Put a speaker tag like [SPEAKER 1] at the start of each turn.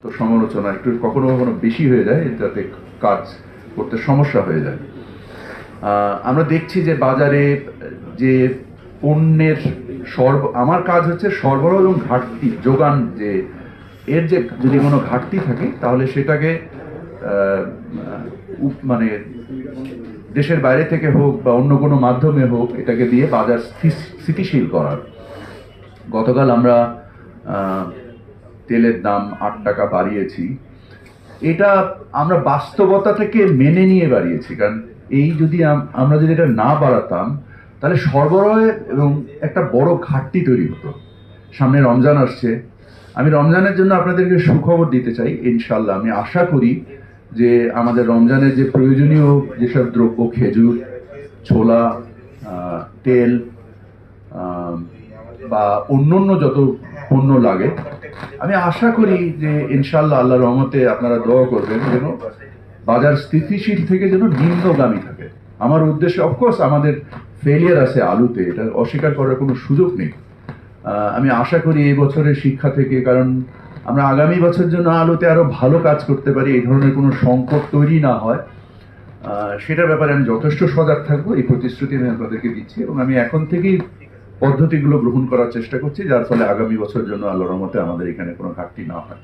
[SPEAKER 1] তো সমালোচনা একটু কখনো কখনো বেশি হয়ে যায়, যাতে কাজ করতে সমস্যা হয়ে যায়। আমরা দেখছি যে বাজারে যে পণ্যের আমার কাজ হচ্ছে সরবরাহ এবং ঘাটতি যোগান, যে এর যে যদি কোনো ঘাটতি থাকে তাহলে সেটাকে মানে দেশের বাইরে থেকে হোক বা অন্য কোনো মাধ্যমে হোক এটাকে দিয়ে বাজার স্থিতিশীল করার। গতকাল আমরা তেলের দাম 8 টাকা বাড়িয়েছি। এটা আমরা বাস্তবতা থেকে মেনে নিয়ে বাড়িয়েছি, কারণ এই যদি আমরা যদি এটা না বাড়াতাম তাহলে সরবরাহে এবং একটা বড় ঘাটতি তৈরি হতো। সামনে রমজান আসছে, আমি রমজানের জন্য আপনাদেরকে সুখবর দিতে চাই। ইনশাল্লাহ আমি আশা করি যে আমাদের রমজানের যে প্রয়োজনীয় যেসব দ্রব্য, খেজুর, ছোলা, তেল বা অন্য যত পণ্য লাগে, আমি আশা করি যে ইনশাল্লাহ আল্লাহ রহমতে আপনারা দোয়া করবেন যেন বাজার স্থিতিশীল থেকে যেন নিম্নগামী থাকে। আমার উদ্দেশ্য, অফকোর্স আমাদের ফেলিয়ার আছে আলুতে, এটা অস্বীকার করার কোনো সুযোগ নেই। আমি আশা করি এই বছরের শিক্ষা থেকে, কারণ আমরা আগামী বছর জন্য আলুতে আরো ভালো কাজ করতে পারি, এই ধরনের কোনো সংকট তৈরি না হয়, সেটার ব্যাপারে আমি যথেষ্ট সজাগ থাকবো। এই প্রতিশ্রুতি আমি আপনাদেরকে দিচ্ছি এবং আমি এখন থেকেই পদ্ধতিগুলো গ্রহণ করার চেষ্টা করছি, যার ফলে আগামী বছরের জন্য আল্লাহর রহমতে আমাদের এখানে কোনো ঘাটতি না হয়।